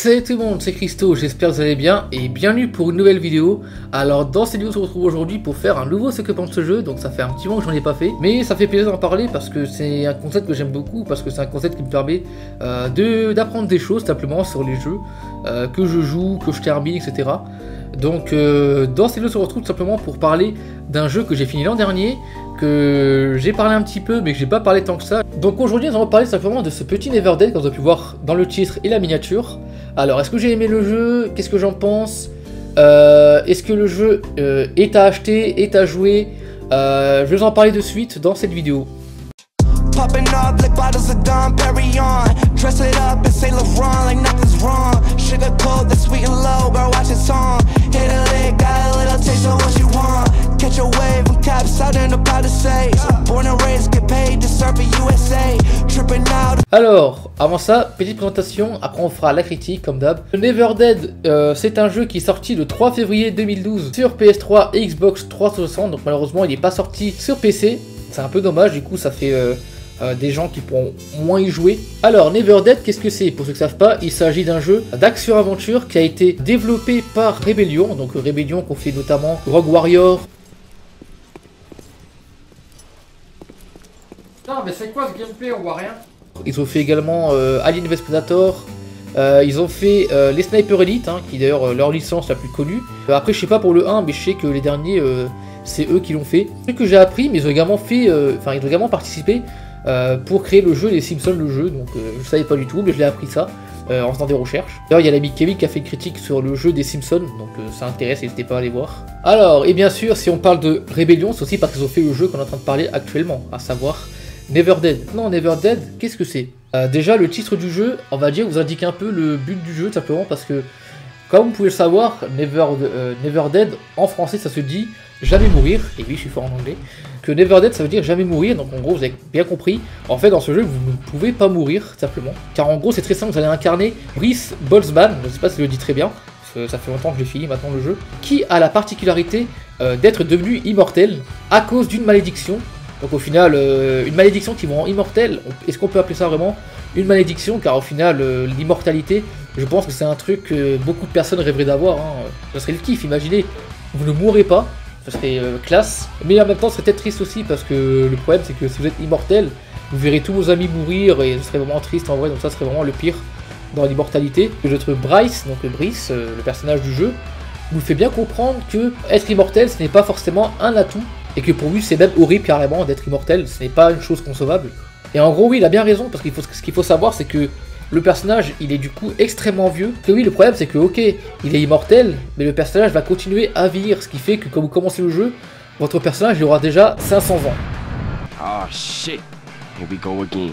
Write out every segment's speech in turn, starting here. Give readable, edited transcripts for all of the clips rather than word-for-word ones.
Salut tout le monde, c'est Christo, j'espère que vous allez bien et bienvenue pour une nouvelle vidéo. Alors dans cette vidéo on se retrouve aujourd'hui pour faire un nouveau Sucker Punch ce jeu, donc ça fait un petit moment que j'en ai pas fait, mais ça fait plaisir d'en parler parce que c'est un concept que j'aime beaucoup, parce que c'est un concept qui me permet d'apprendre des choses simplement sur les jeux que je joue, que je termine, etc. Donc dans cette vidéo on se retrouve tout simplement pour parler d'un jeu que j'ai fini l'an dernier, que j'ai parlé un petit peu mais que j'ai pas parlé tant que ça. Donc aujourd'hui nous allons parler simplement de ce petit Never Dead, comme vous avez pu voir dans le titre et la miniature. Alors est-ce que j'ai aimé le jeu? Qu'est-ce que j'en pense? Est-ce que le jeu est à acheter, est à jouer? Je vais vous en parler de suite dans cette vidéo. Popping up like bottles of Dom Perignon. Dress it up and say Laurent like nothing's wrong. Sugar cold, the sweet and low, girl watch it song. Hit a lick, got a little taste of what you want. Catch a wave and caps out in the Palisades. Born and raised, get paid to serve for USA. Tripping out. Alors, avant ça, petite présentation, après on fera la critique comme d'hab. Never Dead, c'est un jeu qui est sorti le 3 février 2012 sur PS3 et Xbox 360. Donc malheureusement il n'est pas sorti sur PC. C'est un peu dommage, du coup ça fait... des gens qui pourront moins y jouer. Alors Never Dead, qu'est-ce que c'est? Pour ceux qui ne savent pas, il s'agit d'un jeu d'action-aventure qui a été développé par Rebellion, donc Rebellion qu'on fait notamment Rogue Warrior. Non mais c'est quoi ce gameplay? On voit rien. Ils ont fait également Alien vs Predator. Ils ont fait les Sniper Elite, hein, qui est d'ailleurs leur licence la plus connue. Après je sais pas pour le 1, mais je sais que les derniers c'est eux qui l'ont fait. Ce que j'ai appris, mais ils ont également fait, ils ont également participé pour créer le jeu Les Simpsons, le jeu, donc je savais pas du tout, mais je l'ai appris ça en faisant des recherches. D'ailleurs il y a l'ami Kevin qui a fait une critique sur le jeu des Simpsons, donc ça intéresse, n'hésitez pas à aller voir. Alors, et bien sûr, si on parle de Rebellion, c'est aussi parce qu'ils ont fait le jeu qu'on est en train de parler actuellement, à savoir Never Dead. Non, Never Dead, qu'est-ce que c'est? Déjà le titre du jeu, on va dire, vous indique un peu le but du jeu, tout simplement parce que, comme vous pouvez le savoir, Never Dead, en français ça se dit jamais mourir, et oui je suis fort en anglais, que Never Dead ça veut dire jamais mourir, donc en gros vous avez bien compris, en fait dans ce jeu vous ne pouvez pas mourir simplement, car en gros c'est très simple, vous allez incarner Brice Boltzmann, je ne sais pas si je le dis très bien, parce que ça fait longtemps que j'ai fini maintenant le jeu, qui a la particularité d'être devenu immortel à cause d'une malédiction. Donc au final, une malédiction qui vous rend immortel, est-ce qu'on peut appeler ça vraiment une malédiction? Car au final, l'immortalité, je pense que c'est un truc que beaucoup de personnes rêveraient d'avoir, hein. Ça serait le kiff, imaginez, vous ne mourrez pas, ça serait classe, mais en même temps, ce serait peut-être triste aussi, parce que le problème, c'est que si vous êtes immortel, vous verrez tous vos amis mourir, et ce serait vraiment triste en vrai, donc ça serait vraiment le pire dans l'immortalité. Notre Brice, donc Brice, le personnage du jeu, nous fait bien comprendre que être immortel, ce n'est pas forcément un atout, et que pour lui c'est même horrible carrément d'être immortel, ce n'est pas une chose concevable. Et en gros oui il a bien raison, parce qu'il faut, ce qu'il faut savoir c'est que le personnage il est du coup extrêmement vieux. Et oui le problème c'est que ok il est immortel, mais le personnage va continuer à vieillir, ce qui fait que quand vous commencez le jeu, votre personnage il aura déjà 500 ans. Ah shit, here we go again.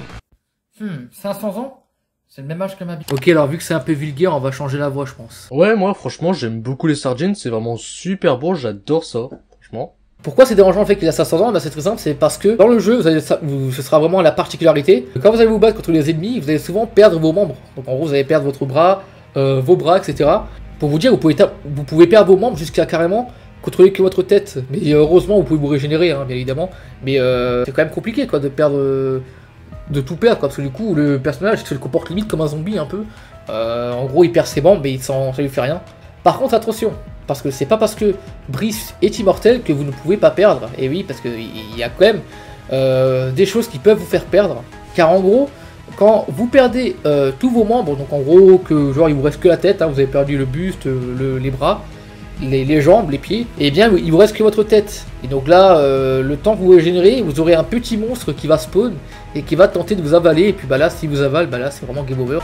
500 ans? C'est le même âge que ma vie. Ok, alors vu que c'est un peu vulgaire, on va changer la voix je pense. Ouais, moi franchement j'aime beaucoup les Sargents, c'est vraiment super beau, j'adore ça, franchement. Pourquoi c'est dérangeant le fait qu'il a 500 ans? Bah c'est très simple, c'est parce que dans le jeu, ce sera vraiment la particularité. Quand vous allez vous battre contre les ennemis, vous allez souvent perdre vos membres. Donc en gros, vous allez perdre votre bras, vos bras, etc. Pour vous dire, vous pouvez perdre vos membres jusqu'à carrément contrôler que votre tête. Mais heureusement, vous pouvez vous régénérer, hein, bien évidemment. Mais c'est quand même compliqué quoi, de perdre, de tout perdre, quoi, parce que du coup, le personnage se comporte limite comme un zombie un peu. En gros, il perd ses membres, mais ça lui fait rien. Par contre, attention. Parce que c'est pas parce que Brice est immortel que vous ne pouvez pas perdre. Et oui, parce qu'il y a quand même des choses qui peuvent vous faire perdre. Car en gros, quand vous perdez tous vos membres, donc en gros, que genre il vous reste que la tête, hein, vous avez perdu le buste, les bras, les jambes, les pieds, et bien il vous reste que votre tête. Et donc là, le temps que vous régénérez, vous aurez un petit monstre qui va spawn et qui va tenter de vous avaler. Et puis bah là, s'il vous avale, bah là c'est vraiment game over.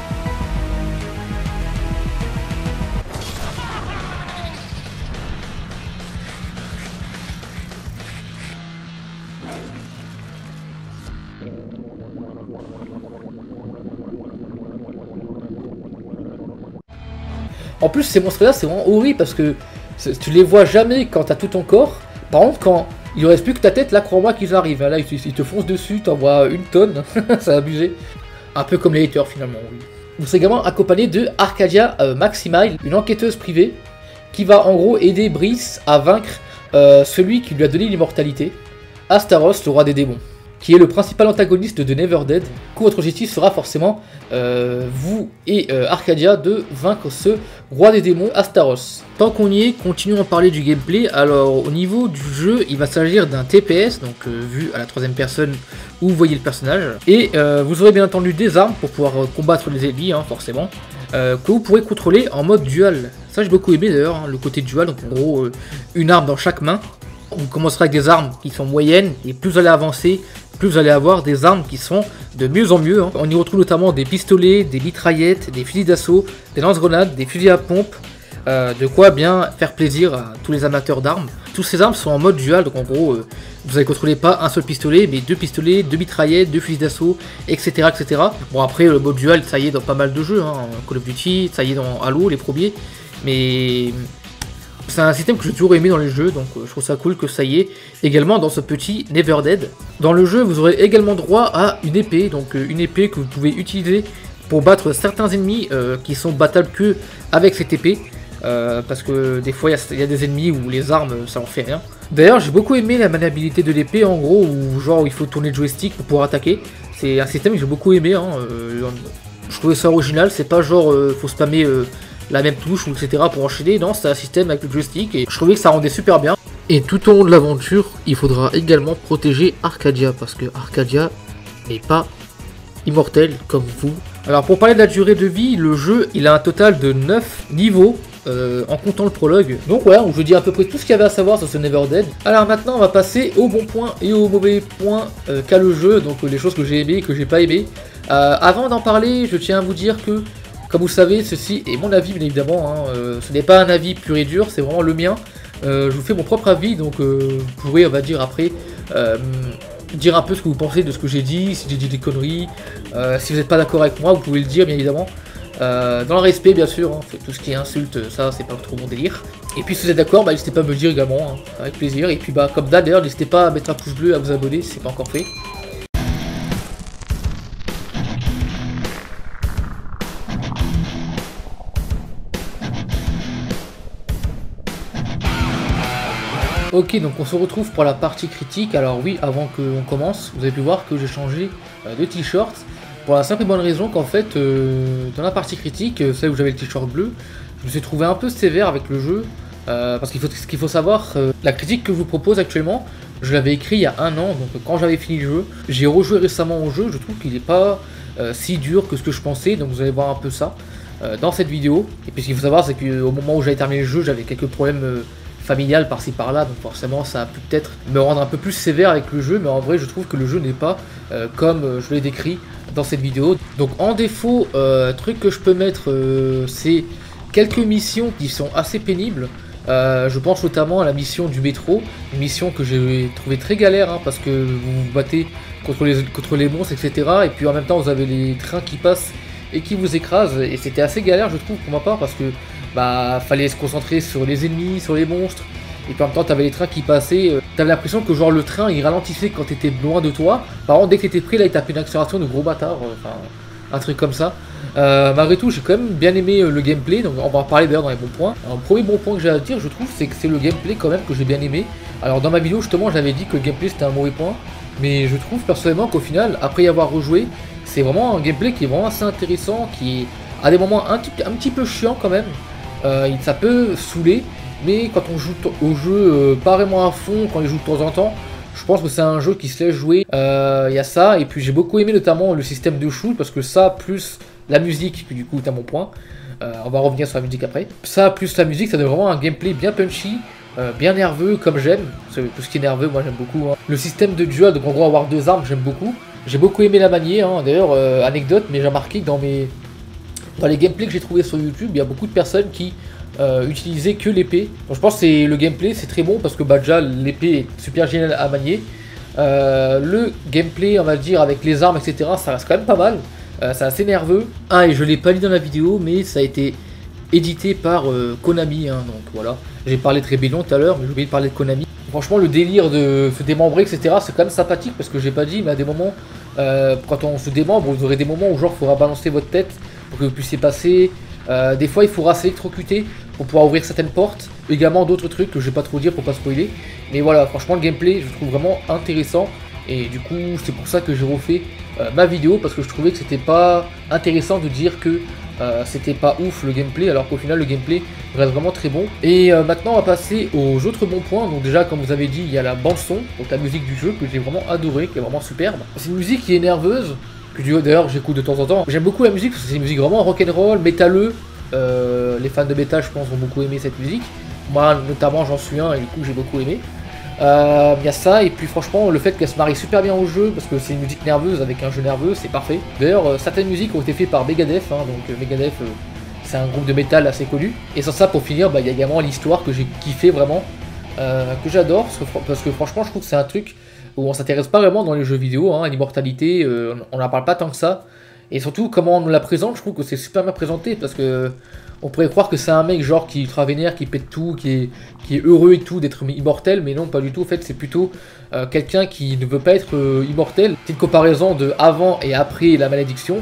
En plus ces monstres là c'est vraiment horrible parce que tu les vois jamais quand t'as tout ton corps. Par contre quand il ne reste plus que ta tête, là crois-moi qu'ils arrivent, là ils te foncent dessus, t'envoies une tonne, c'est abusé. Un peu comme les haters finalement, oui. Vous serez également accompagné de Arcadia Maximile, une enquêteuse privée qui va en gros aider Brice à vaincre celui qui lui a donné l'immortalité, Astaros, le roi des démons. qui est le principal antagoniste de Never Dead. Du coup, votre objectif sera forcément, vous et Arcadia, de vaincre ce roi des démons, Astaros. Tant qu'on y est, continuons à parler du gameplay. Alors, au niveau du jeu, il va s'agir d'un TPS, donc vu à la troisième personne où vous voyez le personnage. Et vous aurez bien entendu des armes pour pouvoir combattre les ennemis, hein, forcément, que vous pourrez contrôler en mode dual. Ça, j'ai beaucoup aimé d'ailleurs, hein, le côté dual, donc en gros, une arme dans chaque main. Vous commencerez avec des armes qui sont moyennes, et plus vous allez avancer, plus vous allez avoir des armes qui sont de mieux en mieux. Hein. On y retrouve notamment des pistolets, des mitraillettes, des fusils d'assaut, des lance-grenades, des fusils à pompe, de quoi bien faire plaisir à tous les amateurs d'armes. Toutes ces armes sont en mode dual, donc en gros, vous allez contrôler pas un seul pistolet, mais deux pistolets, deux mitraillettes, deux fusils d'assaut, etc., etc. Bon, après, le mode dual, ça y est dans pas mal de jeux, hein, Call of Duty, ça y est dans Halo, les premiers, mais c'est un système que j'ai toujours aimé dans les jeux, donc je trouve ça cool que ça y est également dans ce petit Never Dead. Dans le jeu, vous aurez également droit à une épée, donc une épée que vous pouvez utiliser pour battre certains ennemis qui sont battables que avec cette épée. Parce que des fois il y a des ennemis où les armes ça en fait rien. D'ailleurs j'ai beaucoup aimé la maniabilité de l'épée en gros, où genre il faut tourner le joystick pour pouvoir attaquer. C'est un système que j'ai beaucoup aimé, hein. Je trouvais ça original, c'est pas genre faut spammer la même touche ou etc pour enchaîner, non c'est un système avec le joystick et je trouvais que ça rendait super bien. Et tout au long de l'aventure il faudra également protéger Arcadia parce que Arcadia n'est pas immortel comme vous. Alors pour parler de la durée de vie, le jeu il a un total de 9 niveaux. En comptant le prologue. Donc voilà, je vous dis à peu près tout ce qu'il y avait à savoir sur ce Never Dead. Alors maintenant on va passer aux bons points et aux mauvais points qu'a le jeu, donc les choses que j'ai aimées et que j'ai pas aimées. Avant d'en parler, je tiens à vous dire que, comme vous savez, ceci est mon avis bien évidemment, hein, ce n'est pas un avis pur et dur, c'est vraiment le mien. Je vous fais mon propre avis, donc vous pourrez on va dire après dire un peu ce que vous pensez de ce que j'ai dit, si j'ai dit des conneries, si vous n'êtes pas d'accord avec moi, vous pouvez le dire bien évidemment. Dans le respect bien sûr, hein, tout ce qui est insulte, ça c'est pas trop mon délire. Et puis si vous êtes d'accord, n'hésitez pas à me le dire également, hein, avec plaisir. Et puis comme d'hab d'ailleurs, n'hésitez pas à mettre un pouce bleu, à vous abonner si c'est pas encore fait. Ok, donc on se retrouve pour la partie critique. Alors oui, avant qu'on commence, vous avez pu voir que j'ai changé de t-shirt. Pour la simple et bonne raison qu'en fait, dans la partie critique, celle où j'avais le t-shirt bleu, je me suis trouvé un peu sévère avec le jeu. Parce qu'il faut savoir, la critique que je vous propose actuellement, je l'avais écrit il y a un an, donc quand j'avais fini le jeu. J'ai rejoué récemment au jeu, je trouve qu'il n'est pas si dur que ce que je pensais, donc vous allez voir un peu ça dans cette vidéo. Et puis ce qu'il faut savoir, c'est qu'au moment où j'avais terminé le jeu, j'avais quelques problèmes familial par-ci par-là, donc forcément ça a pu peut-être me rendre un peu plus sévère avec le jeu, mais en vrai je trouve que le jeu n'est pas comme je l'ai décrit dans cette vidéo. Donc en défaut, truc que je peux mettre, c'est quelques missions qui sont assez pénibles. Je pense notamment à la mission du métro, une mission que j'ai trouvé très galère, hein, parce que vous vous battez contre les monstres, etc. Et puis en même temps vous avez les trains qui passent et qui vous écrasent, et c'était assez galère je trouve pour ma part, parce que fallait se concentrer sur les ennemis, sur les monstres, et puis en même temps t'avais les trains qui passaient, t'avais l'impression que genre le train il ralentissait quand t'étais loin de toi, par contre dès que t'étais prêt là il tapait une accélération de gros bâtard, enfin un truc comme ça. Malgré tout j'ai quand même bien aimé le gameplay, donc on va en parler d'ailleurs dans les bons points. Alors, le premier bon point que j'ai à dire je trouve c'est que c'est le gameplay quand même que j'ai bien aimé. Alors dans ma vidéo justement j'avais dit que le gameplay c'était un mauvais point, mais je trouve personnellement qu'au final après y avoir rejoué, c'est vraiment un gameplay qui est vraiment assez intéressant, qui est à des moments un petit peu chiant quand même. Ça peut saouler, mais quand on joue au jeu pas vraiment à fond, quand on joue de temps en temps, je pense que c'est un jeu qui se laisse jouer. Il y a ça, et puis j'ai beaucoup aimé notamment le système de shoot, parce que ça, plus la musique, qui du coup est à mon point, on va revenir sur la musique après. Ça, plus la musique, ça donne vraiment un gameplay bien punchy, bien nerveux, comme j'aime. Tout ce qui est nerveux, moi j'aime beaucoup. Hein. Le système de duel, donc en gros avoir deux armes, j'aime beaucoup. J'ai beaucoup aimé la manier, hein. D'ailleurs, anecdote, mais j'ai remarqué que dans les gameplays que j'ai trouvé sur YouTube, il y a beaucoup de personnes qui utilisaient que l'épée. Donc je pense que le gameplay c'est très bon parce que déjà l'épée est super géniale à manier. Le gameplay on va dire avec les armes etc, ça reste quand même pas mal. C'est assez nerveux. Ah, et je l'ai pas dit dans la vidéo, mais ça a été édité par Konami, hein, donc voilà. J'ai parlé de Rebellion tout à l'heure, mais j'ai oublié de parler de Konami. Franchement le délire de se démembrer etc, c'est quand même sympathique parce que j'ai pas dit, mais à des moments quand on se démembre, vous aurez des moments où genre il faudra balancer votre tête pour que vous puissiez passer. Des fois il faudra s'électrocuter pour pouvoir ouvrir certaines portes, également d'autres trucs que je vais pas trop dire pour pas spoiler. Mais voilà, franchement le gameplay je le trouve vraiment intéressant Et du coup, c'est pour ça que j'ai refait ma vidéo, parce que je trouvais que c'était pas intéressant de dire que c'était pas ouf le gameplay, alors qu'au final le gameplay reste vraiment très bon. Et maintenant on va passer aux autres bons points. Donc déjà, comme vous avez dit, il y a la bande son, donc la musique du jeu que j'ai vraiment adoré, qui est vraiment superbe. C'est une musique qui est nerveuse, que d'ailleurs j'écoute de temps en temps. J'aime beaucoup la musique parce que c'est une musique vraiment rock'n'roll, métalleux. Les fans de métal, je pense, vont beaucoup aimer cette musique. Moi notamment j'en suis un et du coup j'ai beaucoup aimé. Il y a ça, et puis franchement le fait qu'elle se marie super bien au jeu, parce que c'est une musique nerveuse avec un jeu nerveux, c'est parfait. D'ailleurs certaines musiques ont été faites par Megadeth, hein, donc Megadeth c'est un groupe de métal assez connu. Et sans ça, pour finir, il y a également l'histoire que j'ai kiffé vraiment, que j'adore, parce que franchement je trouve que c'est un truc où on s'intéresse pas vraiment dans les jeux vidéo, hein, l'immortalité, on n'en parle pas tant que ça. Et surtout comment on nous la présente, je trouve que c'est super bien présenté, parce que on pourrait croire que c'est un mec genre qui est ultra vénère, qui pète tout, qui est heureux et tout d'être immortel, mais non, pas du tout. En fait, c'est plutôt quelqu'un qui ne veut pas être immortel. C'est une comparaison de avant et après la malédiction.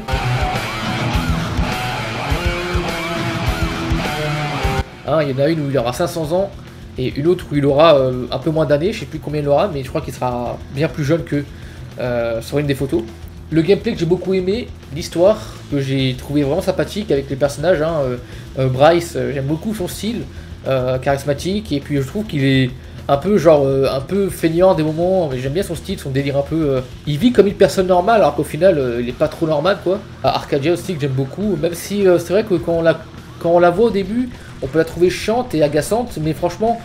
Hein, il y en a une où il aura 500 ans et une autre où il aura un peu moins d'années. Je sais plus combien il aura, mais je crois qu'il sera bien plus jeune que sur une des photos. Le gameplay que j'ai beaucoup aimé, l'histoire que j'ai trouvé vraiment sympathique avec les personnages, hein, Bryce, j'aime beaucoup son style charismatique, et puis je trouve qu'il est un peu genre un peu feignant des moments, mais j'aime bien son style, son délire un peu. Il vit comme une personne normale alors qu'au final il est pas trop normal quoi. Arcadia aussi que j'aime beaucoup, même si c'est vrai que quand on la voit au début, on peut la trouver chiante et agaçante, mais franchement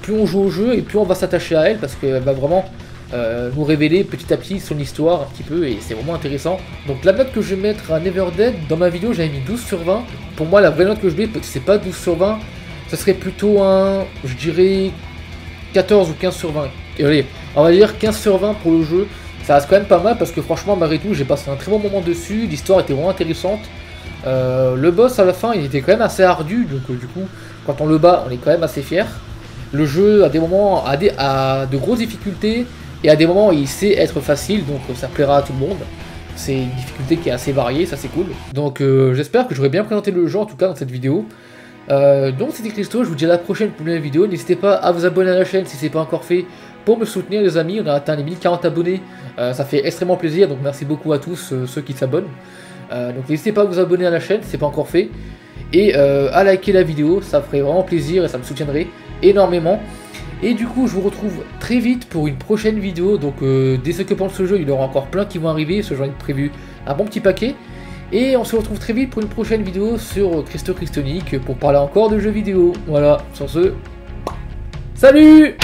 plus on joue au jeu et plus on va s'attacher à elle, parce qu'elle va vraiment nous révéler petit à petit son histoire un petit peu, et c'est vraiment intéressant. Donc la note que je vais mettre à Never Dead, dans ma vidéo j'avais mis 12 sur 20. Pour moi la vraie note que je mets, c'est pas 12 sur 20, ça serait plutôt un, je dirais 14 ou 15 sur 20. Et allez, on va dire 15 sur 20 pour le jeu, ça reste quand même pas mal, parce que franchement malgré tout j'ai passé un très bon moment dessus, l'histoire était vraiment intéressante. Le boss à la fin il était quand même assez ardu, donc du coup quand on le bat on est quand même assez fier. Le jeu à des moments a de grosses difficultés, et à des moments il sait être facile, donc ça plaira à tout le monde. C'est une difficulté qui est assez variée, ça c'est cool. Donc j'espère que j'aurai bien présenté le jeu en tout cas dans cette vidéo. Donc c'était Christo, je vous dis à la prochaine pour une nouvelle vidéo. N'hésitez pas à vous abonner à la chaîne si c'est pas encore fait pour me soutenir les amis. On a atteint les 1040 abonnés, ça fait extrêmement plaisir, donc merci beaucoup à tous ceux qui s'abonnent. Donc n'hésitez pas à vous abonner à la chaîne si c'est pas encore fait, et à liker la vidéo, ça ferait vraiment plaisir et ça me soutiendrait énormément. Et du coup je vous retrouve très vite pour une prochaine vidéo. Donc dès ce que pense ce jeu, il y aura encore plein qui vont arriver, ce genre de prévu un bon petit paquet. Et on se retrouve très vite pour une prochaine vidéo sur Christo Christonic pour parler encore de jeux vidéo. Voilà, sur ce, salut!